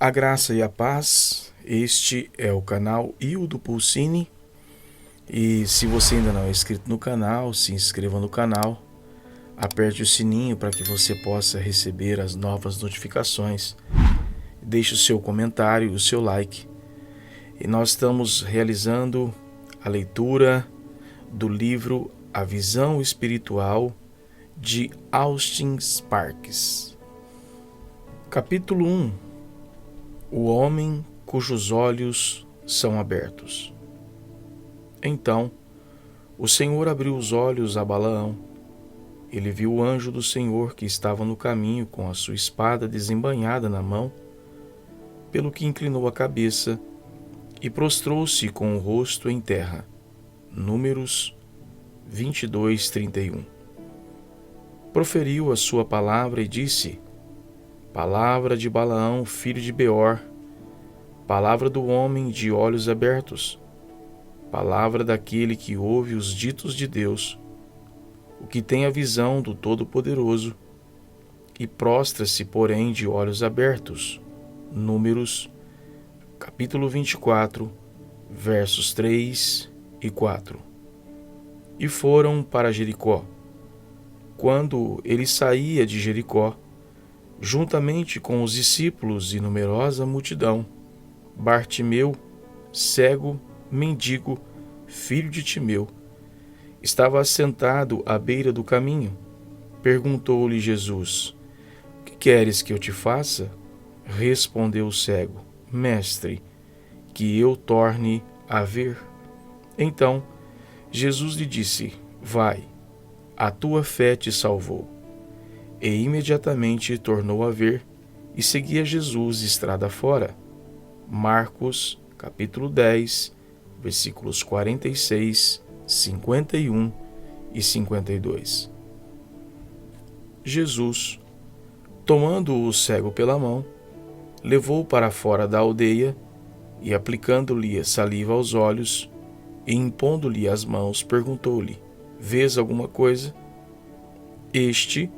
A graça e a paz, este é o canal Hildo Pulcini, e se você ainda não é inscrito no canal, se inscreva no canal, aperte o sininho para que você possa receber as novas notificações, deixe o seu comentário e o seu like. E nós estamos realizando a leitura do livro A Visão Espiritual de Austin Sparks. Capítulo 1. O homem cujos olhos são abertos. Então, o Senhor abriu os olhos a Balaão. Ele viu o anjo do Senhor que estava no caminho com a sua espada desembainhada na mão, pelo que inclinou a cabeça e prostrou-se com o rosto em terra. Números 22:31. Proferiu a sua palavra e disse: Palavra de Balaão, filho de Beor, palavra do homem de olhos abertos, palavra daquele que ouve os ditos de Deus, o que tem a visão do Todo-Poderoso, e prostra-se, porém, de olhos abertos. Números, capítulo 24, versos 3 e 4. E foram para Jericó. Quando ele saía de Jericó, juntamente com os discípulos e numerosa multidão, Bartimeu, cego, mendigo, filho de Timeu, estava assentado à beira do caminho. Perguntou-lhe Jesus: O que queres que eu te faça? Respondeu o cego: Mestre, que eu torne a ver. Então Jesus lhe disse: Vai, a tua fé te salvou. E imediatamente tornou a ver e seguia Jesus estrada fora. Marcos, capítulo 10, versículos 46, 51 e 52. Jesus, tomando o cego pela mão, levou-o para fora da aldeia e, aplicando-lhe saliva aos olhos e impondo-lhe as mãos, perguntou-lhe: Vês alguma coisa? Este,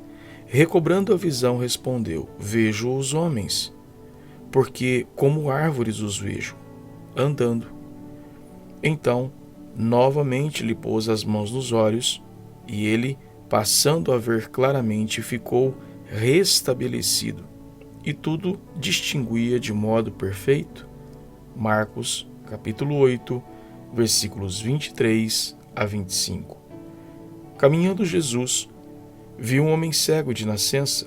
recobrando a visão, respondeu: Vejo os homens, porque como árvores os vejo, andando. Então, novamente lhe pôs as mãos nos olhos, e ele, passando a ver claramente, ficou restabelecido, e tudo distinguia de modo perfeito. Marcos, capítulo 8, versículos 23 a 25. Caminhando Jesus, viu um homem cego de nascença,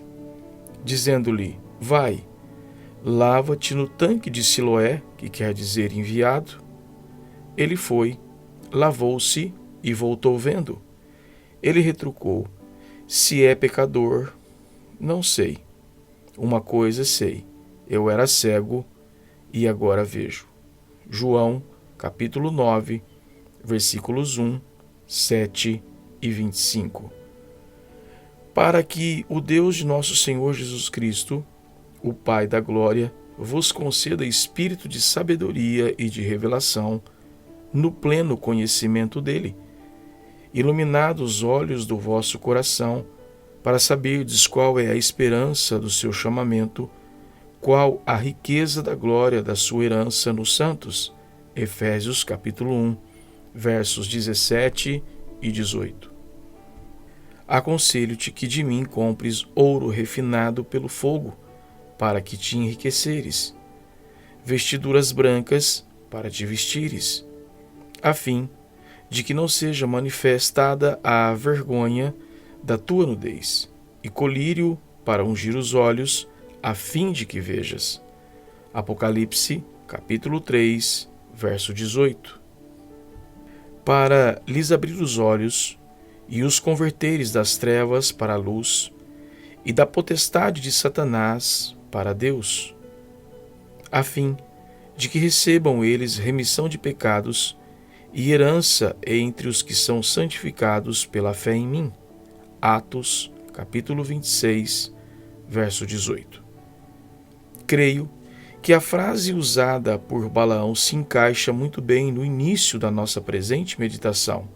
dizendo-lhe: Vai, lava-te no tanque de Siloé, que quer dizer enviado. Ele foi, lavou-se e voltou vendo. Ele retrucou: Se é pecador, não sei. Uma coisa sei, eu era cego e agora vejo. João, capítulo 9, versículos 1, 7 e 25. Para que o Deus de nosso Senhor Jesus Cristo, o Pai da glória, vos conceda espírito de sabedoria e de revelação no pleno conhecimento dele, iluminados os olhos do vosso coração, para saberdes qual é a esperança do seu chamamento, qual a riqueza da glória da sua herança nos santos. Efésios capítulo 1, versos 17 e 18. Aconselho-te que de mim compres ouro refinado pelo fogo, para que te enriqueceres, vestiduras brancas para te vestires, a fim de que não seja manifestada a vergonha da tua nudez, e colírio para ungir os olhos, a fim de que vejas. Apocalipse, capítulo 3, verso 18. Para lhes abrir os olhos e os converteres das trevas para a luz, e da potestade de Satanás para Deus, a fim de que recebam eles remissão de pecados e herança entre os que são santificados pela fé em mim. Atos, capítulo 26, verso 18. Creio que a frase usada por Balaão se encaixa muito bem no início da nossa presente meditação: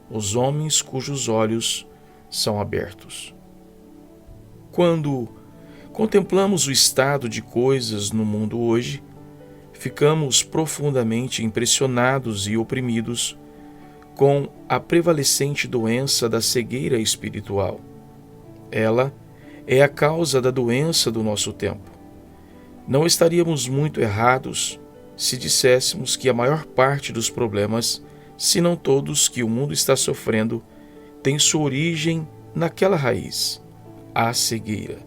os homens cujos olhos são abertos. Quando Contemplamos o estado de coisas no mundo hoje, ficamos profundamente impressionados e oprimidos com a prevalecente doença da cegueira espiritual. Ela é a causa da doença do nosso tempo. Não estaríamos muito errados se disséssemos que a maior parte dos problemas, se não todos que o mundo está sofrendo, tem sua origem naquela raiz, a cegueira.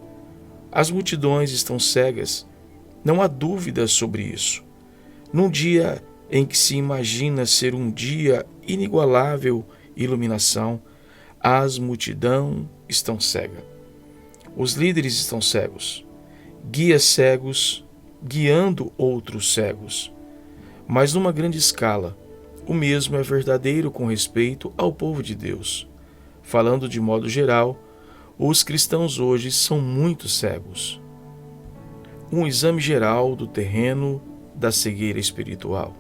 As multidões estão cegas, não há dúvida sobre isso. Num dia em que se imagina ser um dia inigualável iluminação, as multidões estão cegas. Os líderes estão cegos, guias cegos, guiando outros cegos. Mas numa grande escala, o mesmo é verdadeiro com respeito ao povo de Deus. Falando de modo geral, os cristãos hoje são muito cegos. Um exame geral do terreno da cegueira espiritual.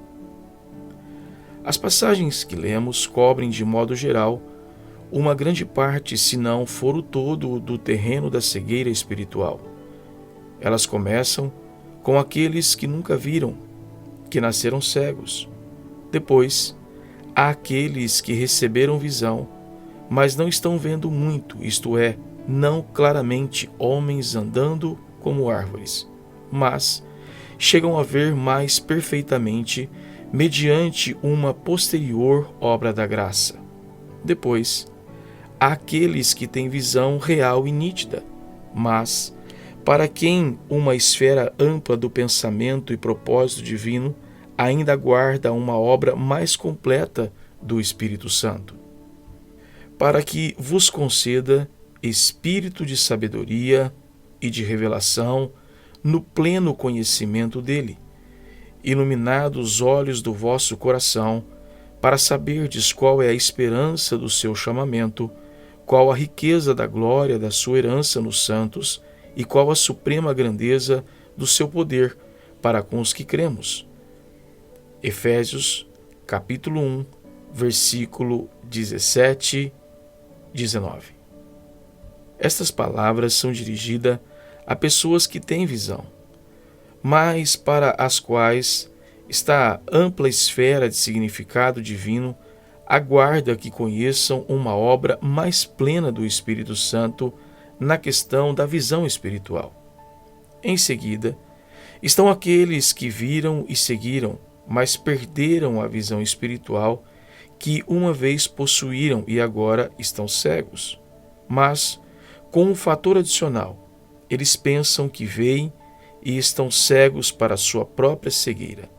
As passagens que lemos cobrem de modo geral uma grande parte, se não for o todo, do terreno da cegueira espiritual. Elas começam com aqueles que nunca viram, que nasceram cegos. Depois, há aqueles que receberam visão, mas não estão vendo muito, isto é, não claramente homens andando como árvores, mas chegam a ver mais perfeitamente mediante uma posterior obra da graça. Depois, há aqueles que têm visão real e nítida, mas para quem uma esfera ampla do pensamento e propósito divino ainda guarda uma obra mais completa do Espírito Santo, para que vos conceda espírito de sabedoria e de revelação no pleno conhecimento dele, iluminados os olhos do vosso coração, para saberdes qual é a esperança do seu chamamento, qual a riqueza da glória da sua herança nos santos e qual a suprema grandeza do seu poder para com os que cremos. Efésios, capítulo 1, versículo 17, 19. Estas palavras são dirigidas a pessoas que têm visão, mas para as quais está a ampla esfera de significado divino, aguarda que conheçam uma obra mais plena do Espírito Santo na questão da visão espiritual. Em seguida, estão aqueles que viram e seguiram, mas perderam a visão espiritual que uma vez possuíram e agora estão cegos. Mas, com um fator adicional, eles pensam que veem e estão cegos para a sua própria cegueira.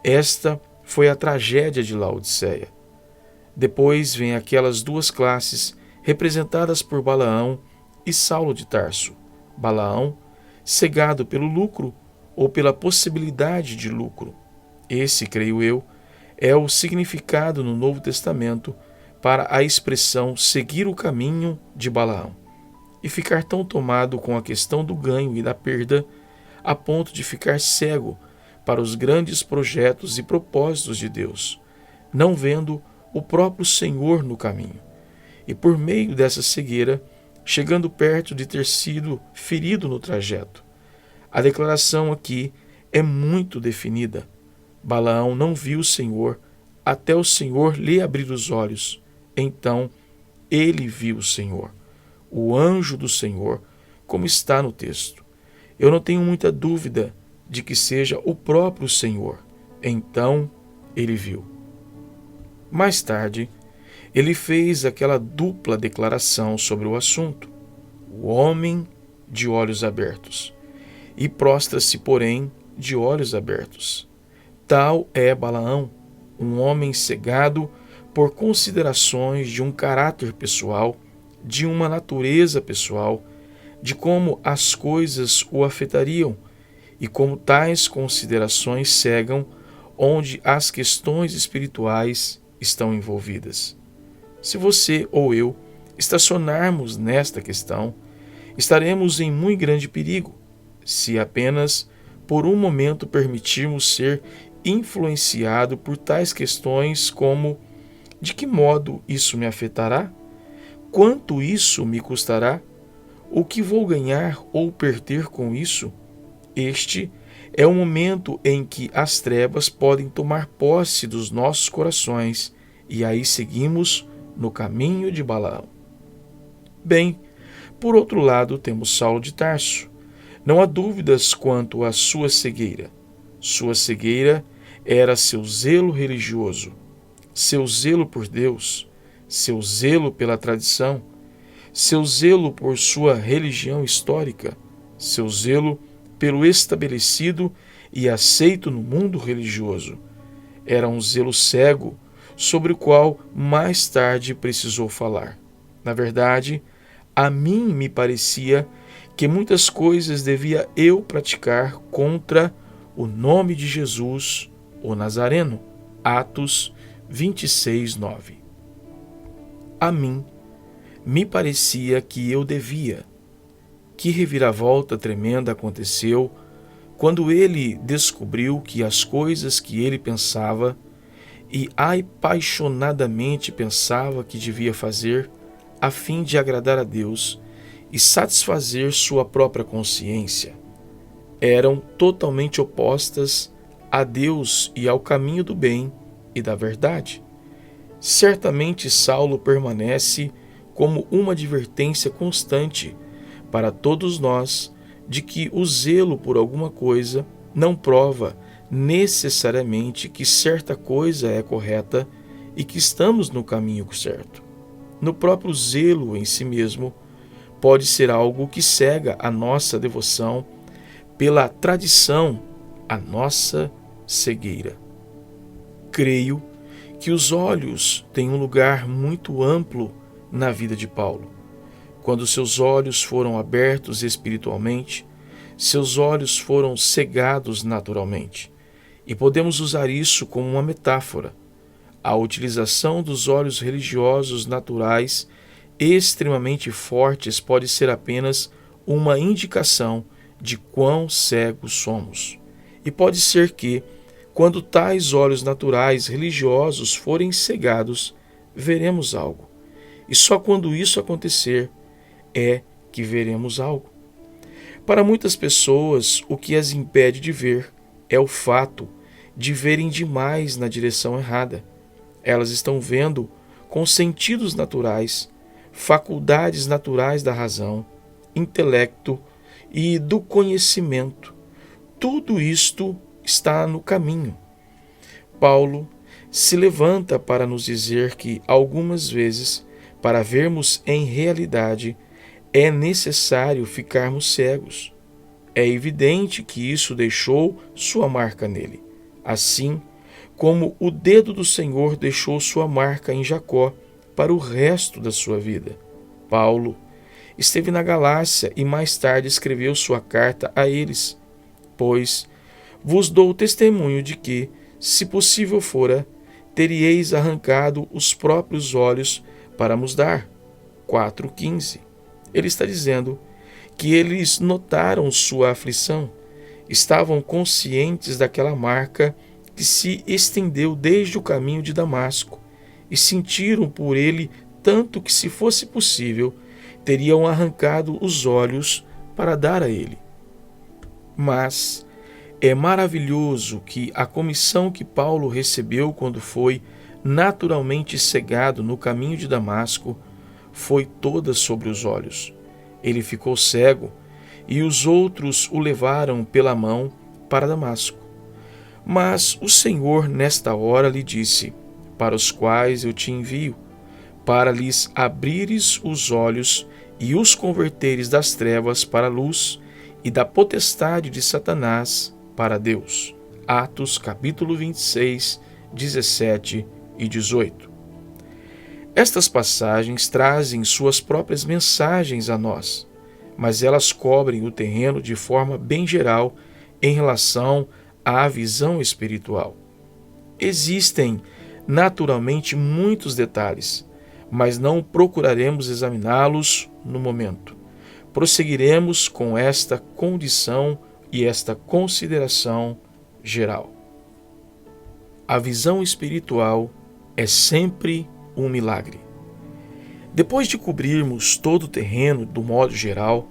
Esta foi a tragédia de Laodiceia. Depois vem aquelas duas classes representadas por Balaão e Saulo de Tarso. Balaão, cegado pelo lucro ou pela possibilidade de lucro. Esse, creio eu, é o significado no Novo Testamento para a expressão seguir o caminho de Balaão e ficar tão tomado com a questão do ganho e da perda a ponto de ficar cego para os grandes projetos e propósitos de Deus, não vendo o próprio Senhor no caminho. E por meio dessa cegueira, chegando perto de ter sido ferido no trajeto. A declaração aqui é muito definida. Balaão não viu o Senhor até o Senhor lhe abrir os olhos. Então ele viu o Senhor, o anjo do Senhor, como está no texto. Eu não tenho muita dúvida de que seja o próprio Senhor. Então ele viu. Mais tarde, ele fez aquela dupla declaração sobre o assunto, o homem de olhos abertos, e prostra-se, porém, de olhos abertos. Tal é Balaão, um homem cegado por considerações de um caráter pessoal, de uma natureza pessoal, de como as coisas o afetariam, e como tais considerações cegam onde as questões espirituais estão envolvidas. Se você ou eu estacionarmos nesta questão, estaremos em muito grande perigo, se apenas por um momento permitirmos ser influenciado por tais questões como: de que modo isso me afetará? Quanto isso me custará? O que vou ganhar ou perder com isso? Este é o momento em que as trevas podem tomar posse dos nossos corações e aí seguimos no caminho de Balaão. Bem, por outro lado, temos Saulo de Tarso. Não há dúvidas quanto à sua cegueira. Sua cegueira era seu zelo religioso, seu zelo por Deus, seu zelo pela tradição, seu zelo por sua religião histórica, seu zelo pelo estabelecido e aceito no mundo religioso. Era um zelo cego sobre o qual mais tarde precisou falar. Na verdade, a mim me parecia que muitas coisas devia eu praticar contra o nome de Jesus, o Nazareno. Atos 26, 9. A mim me parecia que eu devia. Que reviravolta tremenda aconteceu quando ele descobriu que as coisas que ele pensava e apaixonadamente pensava que devia fazer a fim de agradar a Deus e satisfazer sua própria consciência eram totalmente opostas a Deus e ao caminho do bem e da verdade. Certamente Saulo permanece como uma advertência constante para todos nós de que o zelo por alguma coisa não prova necessariamente que certa coisa é correta e que estamos no caminho certo. No próprio zelo em si mesmo, pode ser algo que cega a nossa devoção pela tradição, a nossa cegueira. Creio que os olhos têm um lugar muito amplo na vida de Paulo. Quando seus olhos foram abertos espiritualmente, seus olhos foram cegados naturalmente. E podemos usar isso como uma metáfora. A utilização dos olhos religiosos naturais extremamente fortes pode ser apenas uma indicação de quão cegos somos. E pode ser que, quando tais olhos naturais religiosos forem cegados, veremos algo. E só quando isso acontecer é que veremos algo. Para muitas pessoas, o que as impede de ver é o fato de verem demais na direção errada. Elas estão vendo com sentidos naturais, faculdades naturais da razão, intelecto e do conhecimento. Tudo isto está no caminho. Paulo se levanta para nos dizer que, algumas vezes, para vermos em realidade, é necessário ficarmos cegos. É evidente que isso deixou sua marca nele, assim como o dedo do Senhor deixou sua marca em Jacó para o resto da sua vida. Paulo esteve na Galácia e mais tarde escreveu sua carta a eles: pois vos dou testemunho de que, se possível fora, teríeis arrancado os próprios olhos para nos dar. 4,15. Ele está dizendo que eles notaram sua aflição, estavam conscientes daquela marca que se estendeu desde o caminho de Damasco e sentiram por ele tanto que, se fosse possível, teriam arrancado os olhos para dar a ele. Mas é maravilhoso que a comissão que Paulo recebeu quando foi naturalmente cegado no caminho de Damasco foi toda sobre os olhos. Ele ficou cego e os outros o levaram pela mão para Damasco. Mas o Senhor nesta hora lhe disse: para os quais eu te envio, para lhes abrires os olhos e os converteres das trevas para a luz e da potestade de Satanás para Deus. Atos capítulo 26, 17 e 18. Estas passagens trazem suas próprias mensagens a nós, mas elas cobrem o terreno de forma bem geral em relação à visão espiritual. Existem naturalmente muitos detalhes, mas não procuraremos examiná-los no momento. Prosseguiremos com esta condição e esta consideração geral. A visão espiritual é sempre um milagre. Depois de cobrirmos todo o terreno do modo geral,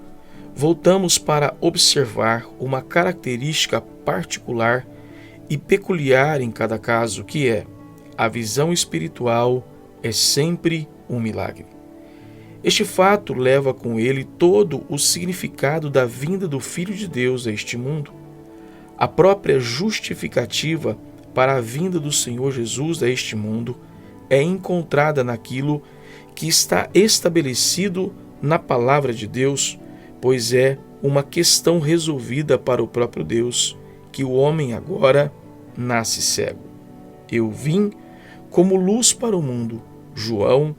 voltamos para observar uma característica particular e peculiar em cada caso, que é: a visão espiritual é sempre um milagre. Este fato leva com ele todo o significado da vinda do Filho de Deus a este mundo. A própria justificativa para a vinda do Senhor Jesus a este mundo é encontrada naquilo que está estabelecido na palavra de Deus, pois é uma questão resolvida para o próprio Deus, que o homem agora nasce cego. Eu vim como luz para o mundo. João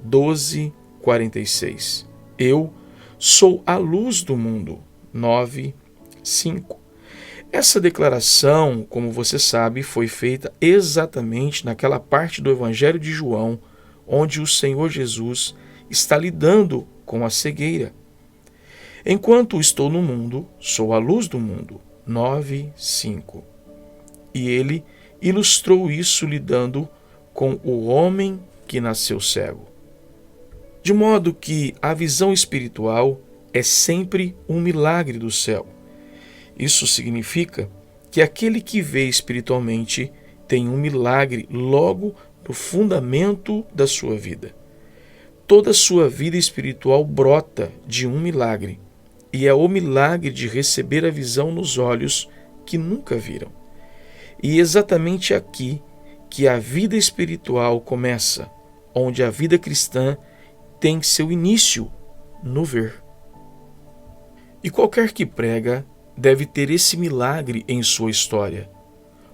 12:46. Eu sou a luz do mundo. 9:5. Essa declaração, como você sabe, foi feita exatamente naquela parte do Evangelho de João, onde o Senhor Jesus está lidando com a cegueira. Enquanto estou no mundo, sou a luz do mundo. 9:5. E ele ilustrou isso lidando com o homem que nasceu cego. De modo que a visão espiritual é sempre um milagre do céu. Isso significa que aquele que vê espiritualmente tem um milagre logo no fundamento da sua vida. Toda a sua vida espiritual brota de um milagre, e é o milagre de receber a visão nos olhos que nunca viram. E exatamente aqui que a vida espiritual começa, onde a vida cristã tem seu início no ver. E qualquer que prega deve ter esse milagre em sua história.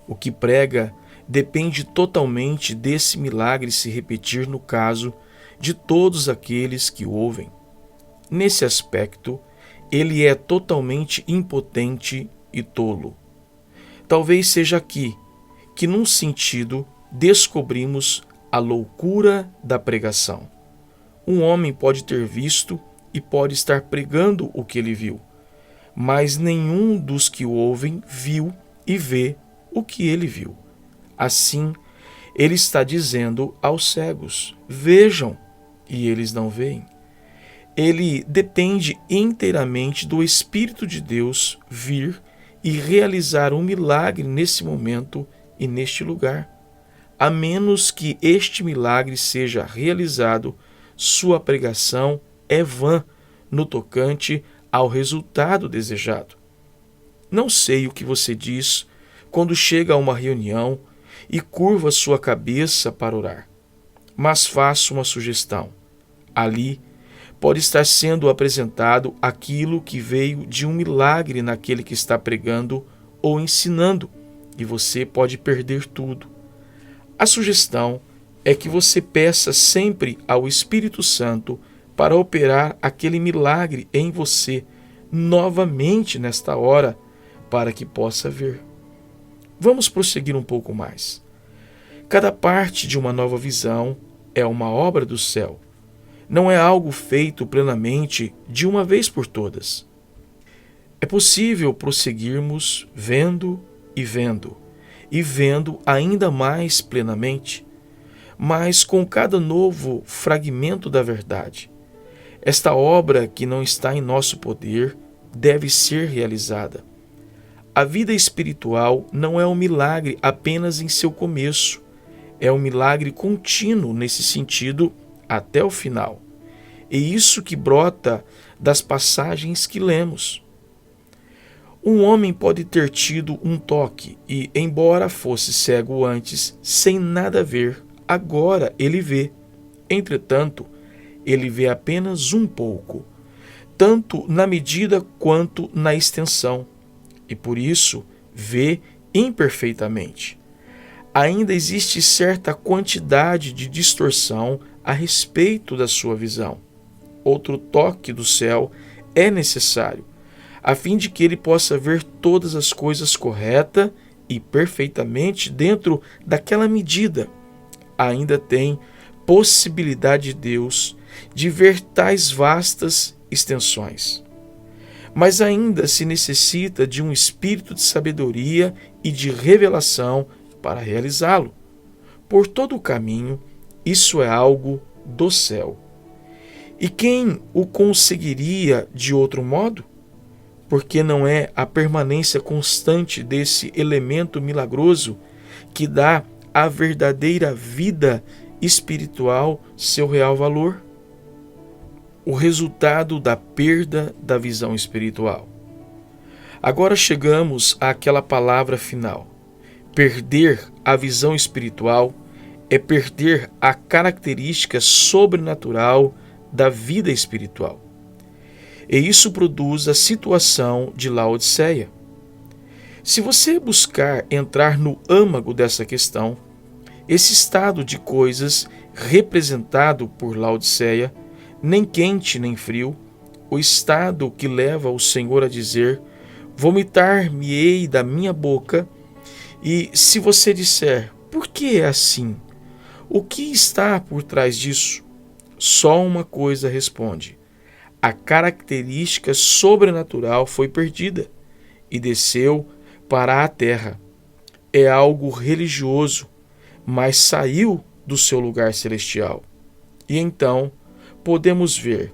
O que prega depende totalmente desse milagre se repetir no caso de todos aqueles que o ouvem. Nesse aspecto, ele é totalmente impotente e tolo. Talvez seja aqui que, num sentido, descobrimos a loucura da pregação. Um homem pode ter visto e pode estar pregando o que ele viu, mas nenhum dos que o ouvem viu e vê o que ele viu. Assim, ele está dizendo aos cegos: vejam, e eles não veem. Ele depende inteiramente do Espírito de Deus vir e realizar um milagre nesse momento e neste lugar. A menos que este milagre seja realizado, sua pregação é vã no tocante ao resultado desejado. Não sei o que você diz quando chega a uma reunião e curva sua cabeça para orar, mas faço uma sugestão. Ali pode estar sendo apresentado aquilo que veio de um milagre naquele que está pregando ou ensinando, e você pode perder tudo. A sugestão é que você peça sempre ao Espírito Santo para operar aquele milagre em você novamente nesta hora, para que possa ver. Vamos prosseguir um pouco mais. Cada parte de uma nova visão é uma obra do céu. Não é algo feito plenamente de uma vez por todas. É possível prosseguirmos vendo e vendo ainda mais plenamente, mas com cada novo fragmento da verdade. Esta obra que não está em nosso poder deve ser realizada. A vida espiritual não é um milagre apenas em seu começo, é um milagre contínuo nesse sentido até o final. É isso que brota das passagens que lemos. Um homem pode ter tido um toque e, embora fosse cego antes, sem nada ver, agora ele vê. Entretanto, ele vê apenas um pouco, tanto na medida quanto na extensão, e por isso vê imperfeitamente. Ainda existe certa quantidade de distorção a respeito da sua visão. Outro toque do céu é necessário, a fim de que ele possa ver todas as coisas correta e perfeitamente dentro daquela medida. Ainda tem possibilidade de Deus de ver tais vastas extensões. Mas ainda se necessita de um espírito de sabedoria e de revelação para realizá-lo. Por todo o caminho, isso é algo do céu. E quem o conseguiria de outro modo? Porque não é a permanência constante desse elemento milagroso que dá à verdadeira vida espiritual seu real valor? O resultado da perda da visão espiritual. Agora chegamos àquela palavra final. Perder a visão espiritual é perder a característica sobrenatural da vida espiritual. E isso produz a situação de Laodiceia. Se você buscar entrar no âmago dessa questão, esse estado de coisas representado por Laodiceia, nem quente nem frio, o estado que leva o Senhor a dizer: vomitar-me-ei da minha boca. E se você disser: por que é assim? O que está por trás disso? Só uma coisa responde: a característica sobrenatural foi perdida e desceu para a terra. É algo religioso, mas saiu do seu lugar celestial. E então podemos ver,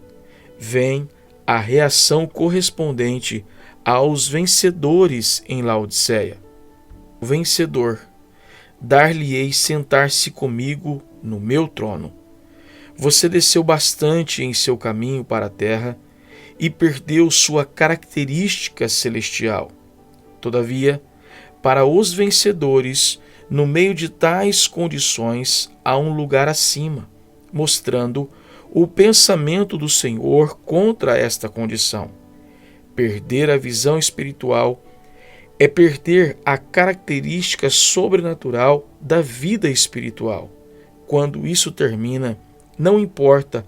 vem a reação correspondente aos vencedores em Laodiceia. O vencedor: dar-lhe-ei sentar-se comigo no meu trono. Você desceu bastante em seu caminho para a terra e perdeu sua característica celestial. Todavia, para os vencedores, no meio de tais condições, há um lugar acima, mostrando o pensamento do Senhor contra esta condição. Perder a visão espiritual é perder a característica sobrenatural da vida espiritual. Quando isso termina, não importa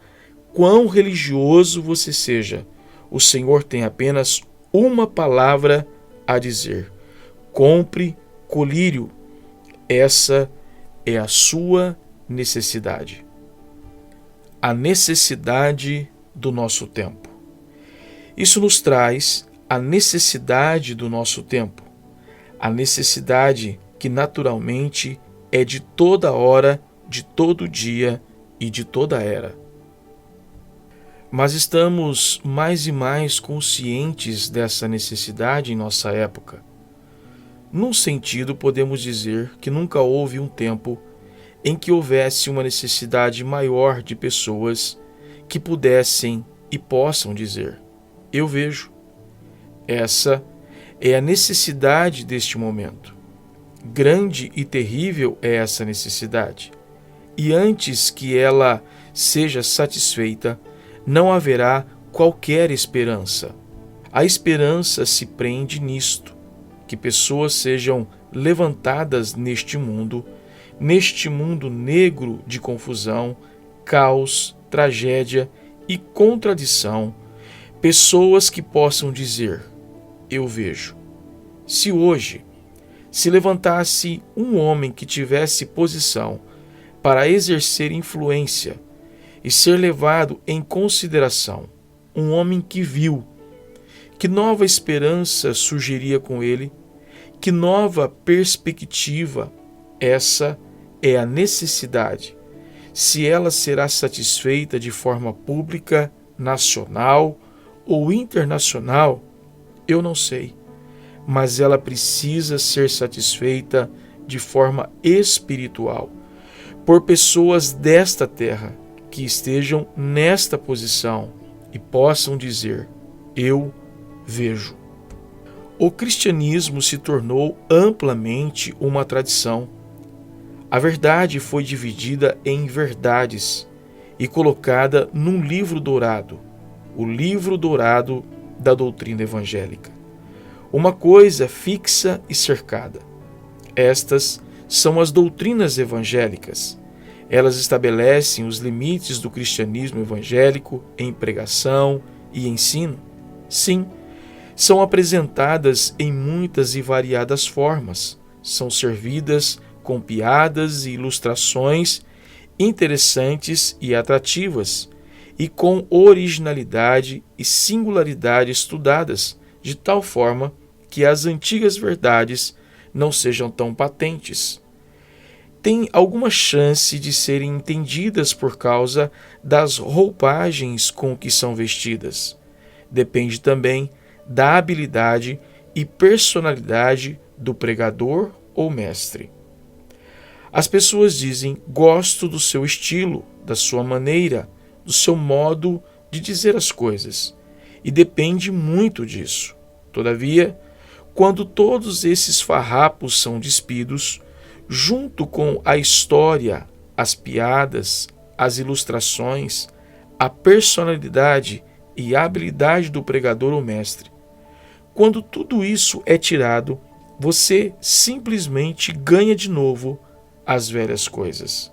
quão religioso você seja, o Senhor tem apenas uma palavra a dizer: compre colírio. Essa é a sua necessidade. A necessidade do nosso tempo. Isso nos traz a necessidade do nosso tempo, a necessidade que naturalmente é de toda hora, de todo dia e de toda era. Mas estamos mais e mais conscientes dessa necessidade em nossa época. Num sentido, podemos dizer que nunca houve um tempo em que houvesse uma necessidade maior de pessoas que pudessem e possam dizer: eu vejo. Essa é a necessidade deste momento. Grande e terrível é essa necessidade. E antes que ela seja satisfeita, não haverá qualquer esperança. A esperança se prende nisto: que pessoas sejam levantadas neste mundo negro de confusão, caos, tragédia e contradição, pessoas que possam dizer: eu vejo. Se hoje se levantasse um homem que tivesse posição para exercer influência e ser levado em consideração, um homem que viu, que nova esperança surgiria com ele, que nova perspectiva. Essa é a necessidade. Se ela será satisfeita de forma pública, nacional ou internacional, eu não sei, mas ela precisa ser satisfeita de forma espiritual, por pessoas desta terra que estejam nesta posição e possam dizer: eu vejo. O cristianismo se tornou amplamente uma tradição. A verdade foi dividida em verdades e colocada num livro dourado, o livro dourado da doutrina evangélica. Uma coisa fixa e cercada. Estas são as doutrinas evangélicas. Elas estabelecem os limites do cristianismo evangélico em pregação e ensino. Sim, são apresentadas em muitas e variadas formas. São servidas com piadas e ilustrações interessantes e atrativas, e com originalidade e singularidade estudadas, de tal forma que as antigas verdades não sejam tão patentes. têm alguma chance de serem entendidas por causa das roupagens com que são vestidas. Depende também da habilidade e personalidade do pregador ou mestre. As pessoas dizem: gosto do seu estilo, da sua maneira, do seu modo de dizer as coisas, e depende muito disso. Todavia, quando todos esses farrapos são despidos, junto com a história, as piadas, as ilustrações, a personalidade e a habilidade do pregador ou mestre, quando tudo isso é tirado, você simplesmente ganha de novo as velhas coisas.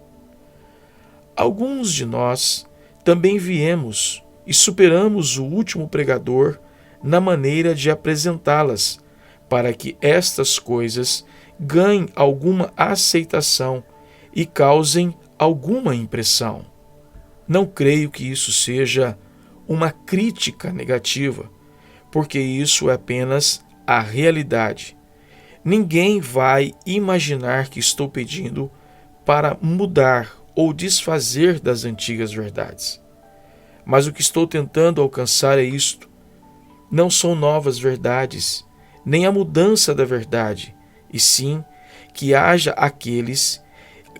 Alguns de nós também viemos e superamos o último pregador na maneira de apresentá-las, para que estas coisas ganhem alguma aceitação e causem alguma impressão. Não creio que isso seja uma crítica negativa, porque isso é apenas a realidade. Ninguém vai imaginar que estou pedindo para mudar ou desfazer das antigas verdades. Mas o que estou tentando alcançar é isto: não são novas verdades, nem a mudança da verdade, e sim que haja aqueles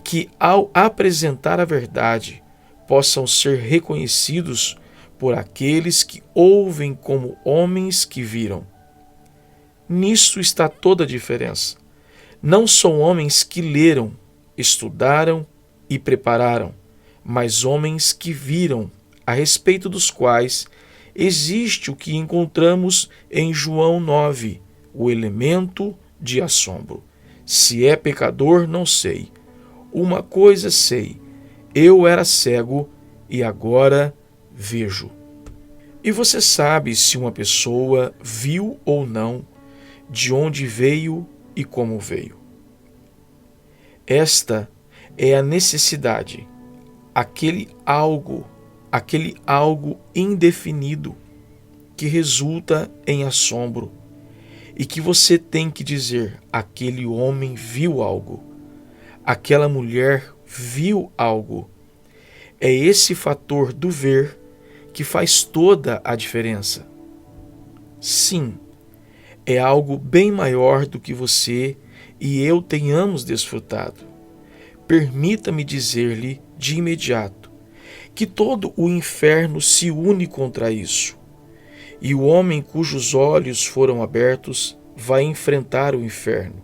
que, ao apresentar a verdade, possam ser reconhecidos por aqueles que ouvem como homens que viram. Nisto está toda a diferença. Não são homens que leram, estudaram e prepararam, mas homens que viram, a respeito dos quais existe o que encontramos em João 9, o elemento de assombro. Se é pecador, não sei. Uma coisa sei: eu era cego e agora vejo. E você sabe se uma pessoa viu ou não, de onde veio e como veio. Esta é a necessidade, aquele algo indefinido que resulta em assombro e que você tem que dizer: aquele homem viu algo, aquela mulher viu algo. É esse fator do ver que faz toda a diferença. Sim, é algo bem maior do que você e eu tenhamos desfrutado. Permita-me dizer-lhe de imediato que todo o inferno se une contra isso, e o homem cujos olhos foram abertos vai enfrentar o inferno.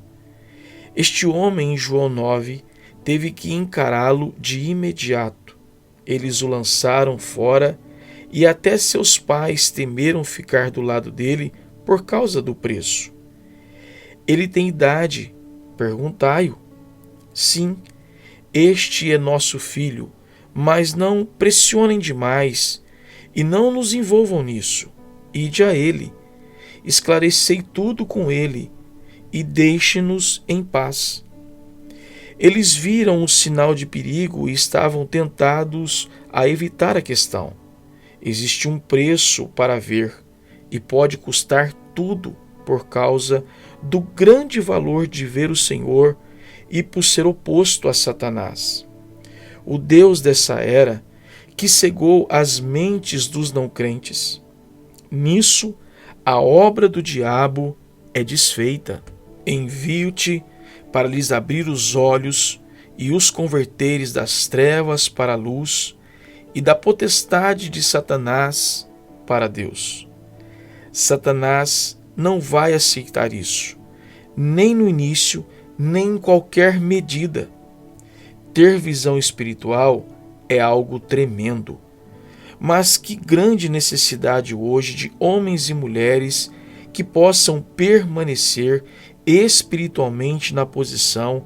Este homem, em João 9, teve que encará-lo de imediato. Eles o lançaram fora e até seus pais temeram ficar do lado dele por causa do preço. Ele tem idade? Perguntai-o. Sim, este é nosso filho, mas não pressionem demais e não nos envolvam nisso. Ide a ele, esclarecei tudo com ele e deixe-nos em paz. Eles viram o sinal de perigo e estavam tentados a evitar a questão. Existe um preço para ver e pode custar tudo por causa do grande valor de ver o Senhor e por ser oposto a Satanás, o Deus dessa era que cegou as mentes dos não crentes. Nisso, a obra do diabo é desfeita. Envio-te para lhes abrir os olhos e os converteres das trevas para a luz e da potestade de Satanás para Deus. Satanás não vai aceitar isso, nem no início, nem em qualquer medida. Ter visão espiritual é algo tremendo. Mas que grande necessidade hoje de homens e mulheres que possam permanecer espiritualmente na posição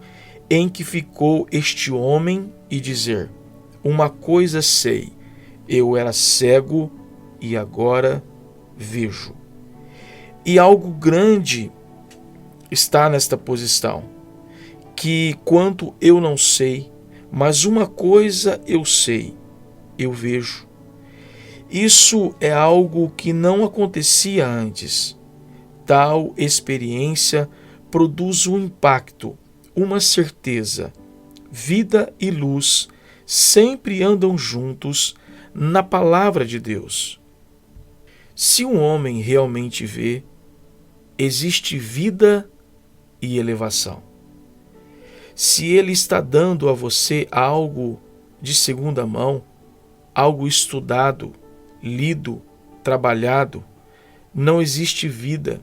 em que ficou este homem e dizer: uma coisa sei, eu era cego e agora vejo. E algo grande está nesta posição, que quanto eu não sei, mas uma coisa eu sei, eu vejo. Isso é algo que não acontecia antes. Tal experiência produz um impacto, uma certeza. vida e luz sempre andam juntos na palavra de Deus. Se um homem realmente vê, existe vida e elevação. Se ele está dando a você algo de segunda mão, algo estudado, lido, trabalhado, não existe vida,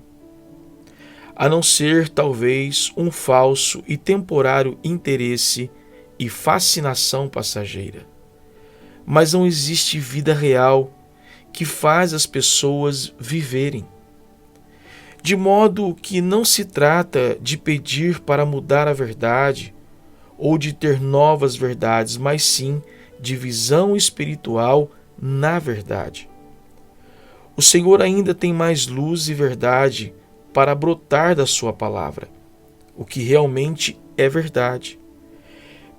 a não ser talvez um falso e temporário interesse e fascinação passageira. Mas não existe vida real que faz as pessoas viverem. De modo que não se trata de pedir para mudar a verdade ou de ter novas verdades, mas sim de visão espiritual na verdade. O Senhor ainda tem mais luz e verdade para brotar da sua palavra, o que realmente é verdade.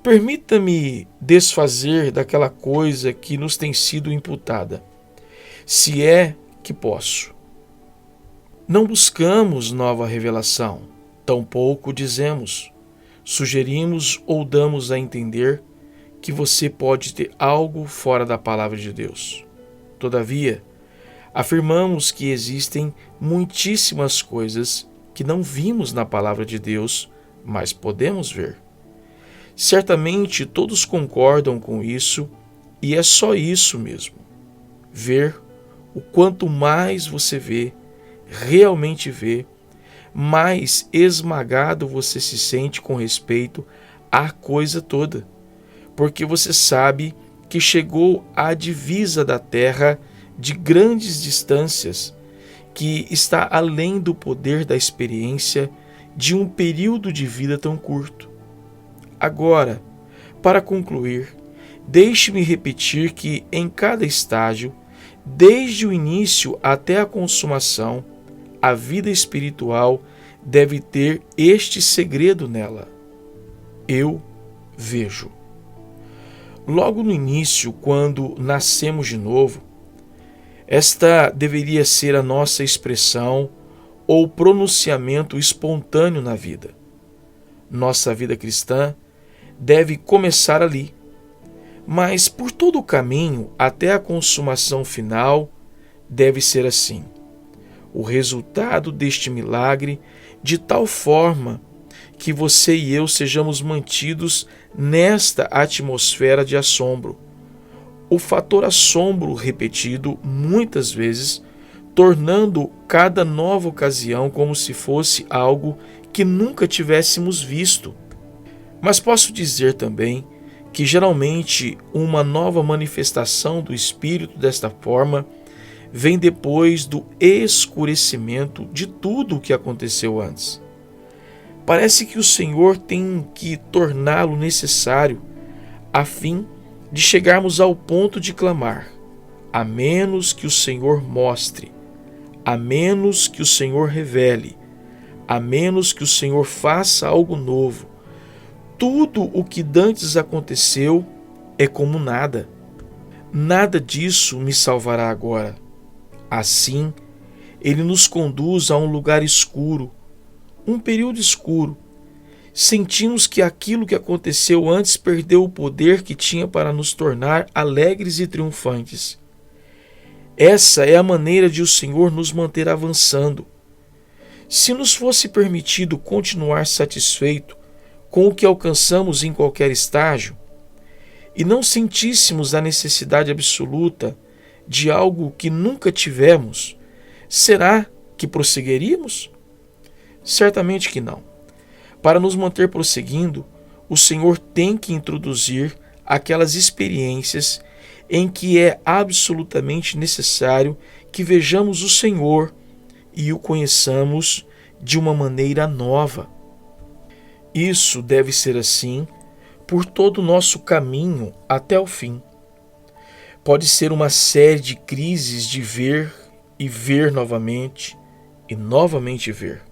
Permita-me desfazer daquela coisa que nos tem sido imputada, se é que posso. Não buscamos nova revelação, tampouco dizemos, sugerimos ou damos a entender que você pode ter algo fora da palavra de Deus. Todavia, afirmamos que existem muitíssimas coisas que não vimos na palavra de Deus, mas podemos ver. Certamente todos concordam com isso, e é só isso mesmo. Ver, o quanto mais você vê, realmente vê, mais esmagado você se sente com respeito à coisa toda, porque você sabe que chegou à divisa da terra de grandes distâncias, que está além do poder da experiência de um período de vida tão curto. Agora, para concluir, deixe-me repetir que em cada estágio, desde o início até a consumação, a vida espiritual deve ter este segredo nela: eu vejo. Logo no início, quando nascemos de novo, esta deveria ser a nossa expressão ou pronunciamento espontâneo na vida. Nossa vida cristã deve começar ali, mas por todo o caminho até a consumação final deve ser assim. O resultado deste milagre, de tal forma que você e eu sejamos mantidos nesta atmosfera de assombro. O fator assombro repetido muitas vezes, tornando cada nova ocasião como se fosse algo que nunca tivéssemos visto. Mas posso dizer também que geralmente uma nova manifestação do Espírito desta forma vem depois do escurecimento de tudo o que aconteceu antes. Parece que o Senhor tem que torná-lo necessário a fim de chegarmos ao ponto de clamar: a menos que o Senhor mostre, a menos que o Senhor revele, a menos que o Senhor faça algo novo, tudo o que dantes aconteceu é como nada. Nada disso me salvará agora. Assim, ele nos conduz a um lugar escuro, um período escuro. Sentimos que aquilo que aconteceu antes perdeu o poder que tinha para nos tornar alegres e triunfantes. Essa é a maneira de o Senhor nos manter avançando. Se nos fosse permitido continuar satisfeito com o que alcançamos em qualquer estágio, e não sentíssemos a necessidade absoluta de algo que nunca tivemos, será que prosseguiríamos? Certamente que não. Para nos manter prosseguindo, o Senhor tem que introduzir aquelas experiências em que é absolutamente necessário que vejamos o Senhor e o conheçamos de uma maneira nova. Isso deve ser assim por todo o nosso caminho até o fim. Pode ser uma série de crises de ver e ver novamente e novamente ver.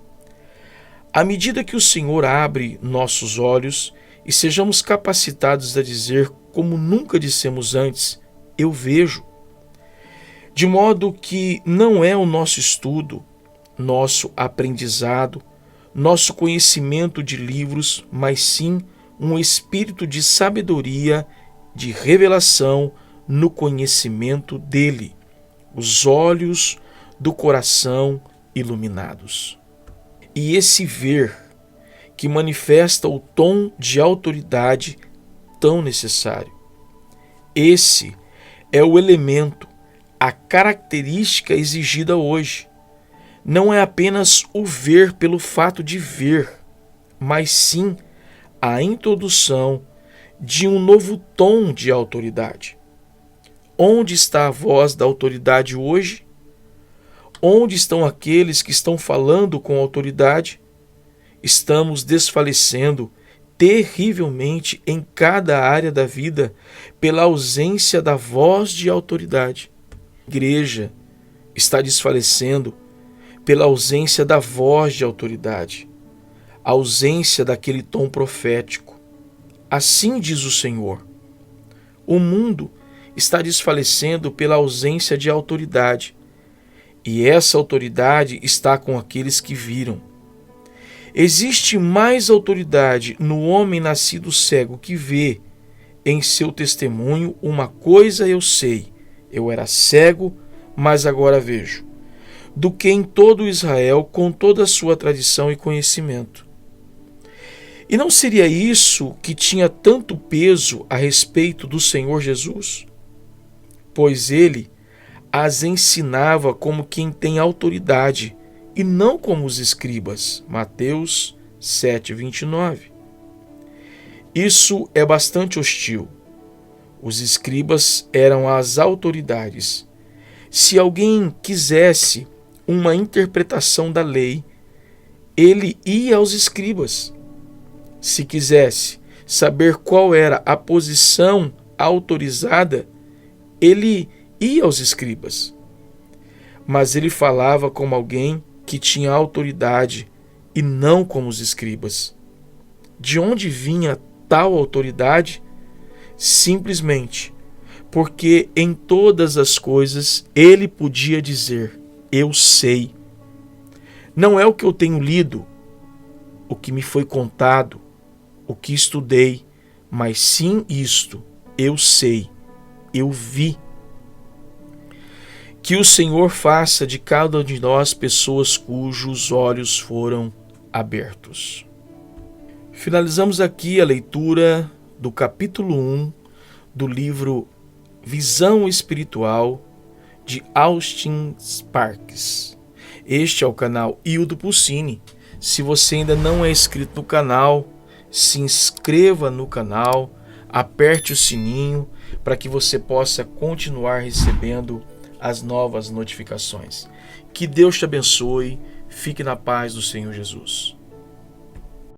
À medida que o Senhor abre nossos olhos e sejamos capacitados a dizer, como nunca dissemos antes, eu vejo. De modo que não é o nosso estudo, nosso aprendizado, nosso conhecimento de livros, mas sim um espírito de sabedoria, de revelação no conhecimento dele, os olhos do coração iluminados. E esse ver que manifesta o tom de autoridade tão necessário. Esse é o elemento, a característica exigida hoje. Não é apenas o ver pelo fato de ver, mas sim a introdução de um novo tom de autoridade. Onde está a voz da autoridade hoje? Onde estão aqueles que estão falando com autoridade? Estamos desfalecendo terrivelmente em cada área da vida pela ausência da voz de autoridade. A igreja está desfalecendo pela ausência da voz de autoridade, a ausência daquele tom profético. Assim diz o Senhor. O mundo está desfalecendo pela ausência de autoridade, e essa autoridade está com aqueles que viram. Existe mais autoridade no homem nascido cego que vê em seu testemunho: uma coisa eu sei, eu era cego, mas agora vejo, do que em todo Israel com toda a sua tradição e conhecimento. E não seria isso que tinha tanto peso a respeito do Senhor Jesus? Pois ele as ensinava como quem tem autoridade, e não como os escribas. Mateus 7:29. Isso é bastante hostil. Os escribas eram as autoridades. Se alguém quisesse uma interpretação da lei, ele ia aos escribas. Se quisesse saber qual era a posição autorizada, ele ia aos escribas. Mas ele falava como alguém que tinha autoridade e não como os escribas. De onde vinha tal autoridade? Simplesmente porque em todas as coisas ele podia dizer: eu sei. Não é o que eu tenho lido, o que me foi contado, o que estudei, mas sim isto: eu sei, eu vi. Que o Senhor faça de cada um de nós pessoas cujos olhos foram abertos. Finalizamos aqui a leitura do capítulo 1 do livro Visão Espiritual de Austin Sparks. Este é o canal Hildo Pulcini. Se você ainda não é inscrito no canal, se inscreva no canal, aperte o sininho para que você possa continuar recebendo as novas notificações. Que Deus te abençoe. Fique na paz do Senhor Jesus.